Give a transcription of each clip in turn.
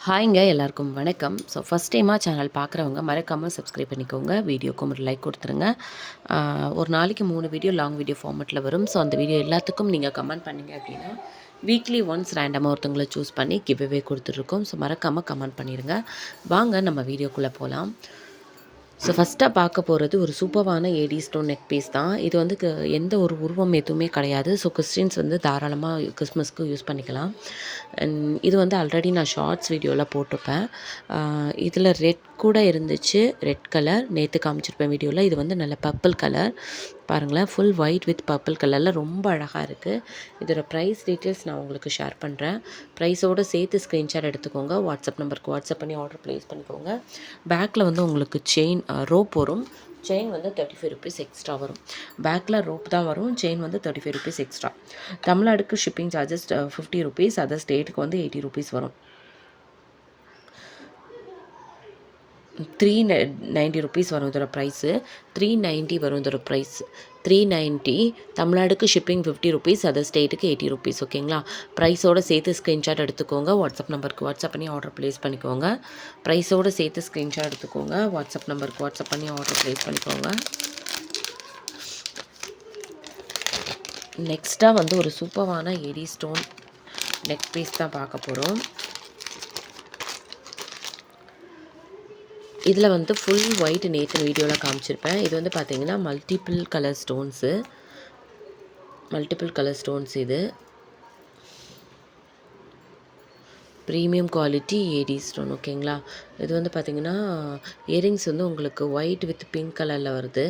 ஹாய்ங்க எல்லாருக்கும் வணக்கம். So first டைமாக சேனல் பார்க்குறவங்க மறக்காமல் சப்ஸ்கிரைப் பண்ணிக்கோங்க. வீடியோக்கும் ஒரு லைக் கொடுத்துருங்க. ஒரு நாளைக்கு 3 வீடியோ லாங் வீடியோ ஃபார்மெட்டில் வரும். ஸோ அந்த வீடியோ எல்லாத்துக்கும் நீங்கள் கமெண்ட் பண்ணிங்க அப்படின்னா வீக்லி ஒன்ஸ் ரேண்டமாக ஒருத்தவங்களை சூஸ் பண்ணி கிவ்அவே கொடுத்துட்ருக்கோம். ஸோ மறக்காமல் கமெண்ட் பண்ணிடுங்க. வாங்க நம்ம வீடியோக்குள்ளே போகலாம். ஸோ ஃபஸ்ட்டாக பார்க்க போகிறது ஒரு சூப்பரான ஏடி ஸ்டோன் நெக் பீஸ் தான். இது வந்து எந்த ஒரு உருவம் எதுவுமே கிடையாது. ஸோ கிறிஸ்டின்ஸ் வந்து தாராளமாக கிறிஸ்மஸ்க்கு யூஸ் பண்ணிக்கலாம். அண்ட் இது வந்து ஆல்ரெடி நான் ஷார்ட்ஸ் வீடியோவில் போட்டிருப்பேன். இதில் ரெட் கூட இருந்துச்சு, ரெட் கலர் நேற்று காமிச்சிருப்பேன் வீடியோவில். இது வந்து நல்ல பர்பிள் கலர் பாருங்களேன், ஃபுல் ஒயிட் வித் பர்பிள் கலரில் ரொம்ப அழகாக இருக்குது. இதோட ப்ரைஸ் டீட்டெயில்ஸ் நான் உங்களுக்கு ஷேர் பண்ணுறேன். ப்ரைஸோடு சேர்த்து ஸ்க்ரீன்ஷாட் எடுத்துக்கோங்க. வாட்ஸ்அப் நம்பருக்கு வாட்ஸ்அப் பண்ணி ஆர்டர் ப்ளேஸ் பண்ணிக்கோங்க. பேக்கில் வந்து உங்களுக்கு செயின் ரோப் வரும். செயின் வந்து 35 ருபீஸ் எக்ஸ்ட்ரா வரும். பேக்கில் ரோப் தான் வரும். செயின் வந்து 35 ருபீஸ் எக்ஸ்ட்ரா. தமிழ்நாடுக்கு ஷிப்பிங் சார்ஜஸ் 50 ருபீஸ். அதர் ஸ்டேட்டுக்கு வந்து 80 ருபீஸ் வரும். 390 ருபீஸ் வரும் இதோட ப்ரைஸு. 390 வரும் இதோட ப்ரைஸ். 390. தமிழ்நாடுக்கு ஷிப்பிங் 50 ருபீஸ். அதர் ஸ்டேட்டுக்கு 80 ருபீஸ். ஓகேங்களா? ப்ரைஸோடு சேர்த்து ஸ்க்ரீன்ஷாட் எடுத்துக்கோங்க. வாட்ஸ்அப் நம்பருக்கு வாட்ஸ்அப் பண்ணி ஆர்டர் ப்ளேஸ் பண்ணிக்கோங்க. ப்ரைஸோடு சேர்த்து ஸ்க்ரீன்ஷாட் எடுத்துக்கோங்க. வாட்ஸ்அப் நம்பருக்கு வாட்ஸ்அப் பண்ணி ஆர்டர் ப்ளேஸ் பண்ணிக்கோங்க. நெக்ஸ்ட்டாக வந்து ஒரு சூப்பரான ஏடி ஸ்டோன் நெக் பீஸ் தான் பார்க்க போகிறோம். இதில் வந்து ஃபுல் ஒயிட் நேற்று வீடியோவில் காமிச்சிருப்பேன். இது வந்து பார்த்திங்கன்னா மல்டிபிள் கலர் ஸ்டோன்ஸ். இது ப்ரீமியம் குவாலிட்டி ஏடி ஸ்டோன். ஓகேங்களா? இது வந்து பார்த்திங்கன்னா இயரிங்ஸ் வந்து உங்களுக்கு ஒயிட் வித் பிங்க் கலரில் வருது.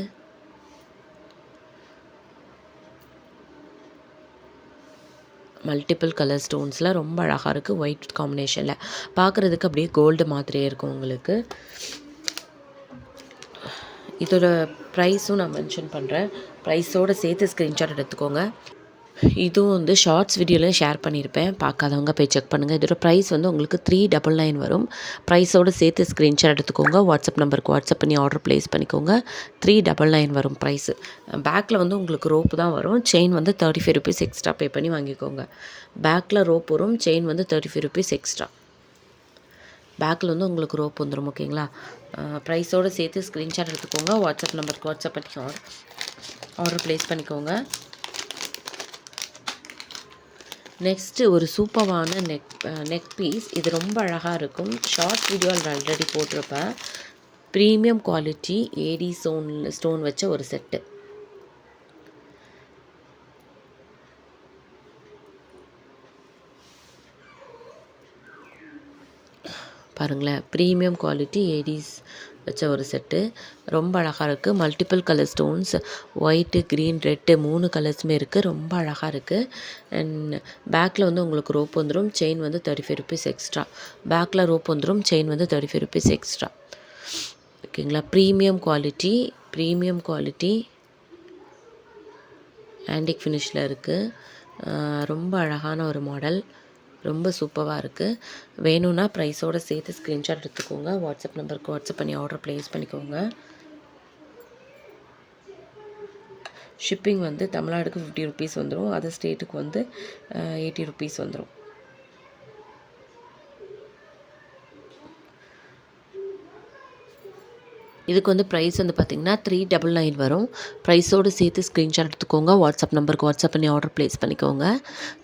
மல்டிபிள் கலர் ஸ்டோன்ஸில் ரொம்ப அழகாக இருக்குது. ஒயிட் காம்பினேஷனில் பார்க்குறதுக்கு அப்படியே கோல்டு மாதிரியே இருக்கும் உங்களுக்கு. இதோட ப்ரைஸும் நான் மென்ஷன் பண்ணுறேன். ப்ரைஸோடு சேர்த்து ஸ்க்ரீன்ஷாட் எடுத்துக்கோங்க. இதுவும் வந்து ஷார்ட்ஸ் வீடியோவில் ஷேர் பண்ணியிருப்பேன். பார்க்காதவங்க போய் செக் பண்ணுங்கள். இதோட ப்ரைஸ் வந்து உங்களுக்கு 399 வரும். ப்ரைஸோடு சேர்த்து ஸ்க்ரீன்ஷாட் எடுத்துக்கோங்க. வாட்ஸ்அப் நம்பருக்கு வாட்ஸ்அப் பண்ணி ஆர்டர் ப்ளேஸ் பண்ணிக்கோங்க. 399 வரும் ப்ரைஸு. பேக்கில் வந்து உங்களுக்கு ரோப்பு தான் வரும். செயின் வந்து 35 ருபீஸ் எக்ஸ்ட்ரா பே பண்ணி வாங்கிக்கோங்க. பேக்கில் ரோப் வரும். செயின் வந்து 35 ருபீஸ் எக்ஸ்ட்ரா. பேக்கில் வந்து உங்களுக்கு ரோப் வந்துடும். ஓகேங்களா? ப்ரைஸோடு சேர்த்து ஸ்க்ரீன்ஷாட் எடுத்துக்கோங்க. வாட்ஸ்அப் நம்பருக்கு வாட்ஸ்அப் பண்ணி ஆர்டர் ப்ளேஸ் பண்ணிக்கோங்க. நெக்ஸ்ட்டு ஒரு சூப்பரான நெக் பீஸ். இது ரொம்ப அழகாக இருக்கும். ஷார்ட் வீடியோ ஆல்ரெடி போட்டிருப்பேன். ப்ரீமியம் குவாலிட்டி ஏடி ஸ்டோன் வச்ச ஒரு செட்டு. பாருங்களேன், ப்ரீமியம் குவாலிட்டி ஏடிஸ் வச்ச ஒரு செட்டு. ரொம்ப அழகாக இருக்குது. Multiple colour stones, white, green, red 3 கலர்ஸுமே இருக்குது. ரொம்ப அழகாக இருக்குது. அண்ட் பேக்கில் வந்து உங்களுக்கு ரோப் வந்துடும். செயின் வந்து 35 ருபீஸ் எக்ஸ்ட்ரா. பேக்கில் ரோப் வந்துடும். செயின் வந்து 35 ருபீஸ் எக்ஸ்ட்ரா. ஓகேங்களா? ப்ரீமியம் குவாலிட்டி ஆன்டிக் ஃபினிஷில் இருக்குது. ரொம்ப அழகான ஒரு மாடல். ரொம்ப சூப்பராக இருக்குது. வேணும்னா ப்ரைஸோடு சேர்த்து ஸ்க்ரீன்ஷாட் எடுத்துக்கோங்க. வாட்ஸ்அப் நம்பருக்கு வாட்ஸ்அப் பண்ணி ஆர்டர் ப்ளேஸ் பண்ணிக்கோங்க. ஷிப்பிங் வந்து தமிழ்நாடுக்கு 50 ருபீஸ் வந்துடும். அதர் ஸ்டேட்டுக்கு வந்து 80 ருபீஸ் வந்துடும். இதுக்கு வந்து ப்ரைஸ் வந்து பார்த்திங்கன்னா 399 வரும். ப்ரைஸோடு சேர்த்து ஸ்க்ரீன்ஷாட் எடுத்துக்கோங்க. வாட்ஸ்அப் நம்பருக்கு வாட்ஸ்அப் பண்ணி ஆர்டர் ப்ளேஸ் பண்ணிக்கோங்க.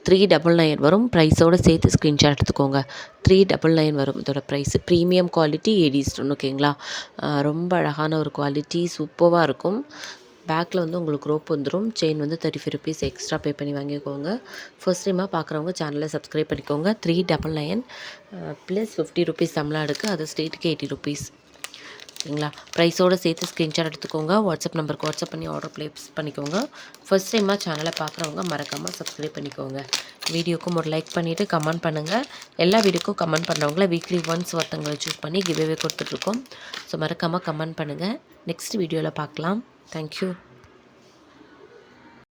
399 வரும். ப்ரைஸோடு சேர்த்து ஸ்க்ரீன்ஷாட் எடுத்துக்கோங்க. 399 வரும் இதோட price. Premium quality AD stone. ஓகேங்களா? ரொம்ப அழகான ஒரு குவாலிட்டி, சூப்பராக இருக்கும். பேக்கில் வந்து உங்களுக்கு ரோப் வந்துடும். செயின் வந்து 35 ருபீஸ் எக்ஸ்ட்ரா பே பண்ணி வாங்கிக்கோங்க. ஃபர்ஸ்ட் டைமாக பார்க்குறவங்க சேனலை சப்ஸ்கிரைப் பண்ணிக்கோங்க. 399 ப்ளஸ் 50 ருபீஸ் தமிழ்நாடுக்கு, அதர் ஸ்டேட்டுக்கு 80 ருபீஸ். சரிங்களா? ப்ரைஸோடு சேர்த்து ஸ்க்ரீன்ஷாட் எடுத்துக்கோங்க. வாட்ஸ்அப் நம்பருக்கு வாட்ஸ்அப் பண்ணி ஆர்டர் ப்ளேஸ் பண்ணிக்கோங்க. ஃபர்ஸ்ட் டைமாக சேனலை பார்க்குறவங்க மறக்காமல் சப்ஸ்கிரைப் பண்ணிக்கோங்க. வீடியோக்கும் ஒரு லைக் பண்ணிவிட்டு கமெண்ட் பண்ணுங்கள். எல்லா வீடியோக்கும் கமெண்ட் பண்ணுறவங்கள வீக்லி ஒன்ஸ் ஒருத்தவங்களை சூஸ் பண்ணி கிவ்அவே கொடுத்துட்ருக்கோம். ஸோ மறக்காமல் கமெண்ட் பண்ணுங்கள். நெக்ஸ்ட் வீடியோவில் பார்க்கலாம். தேங்க்யூ.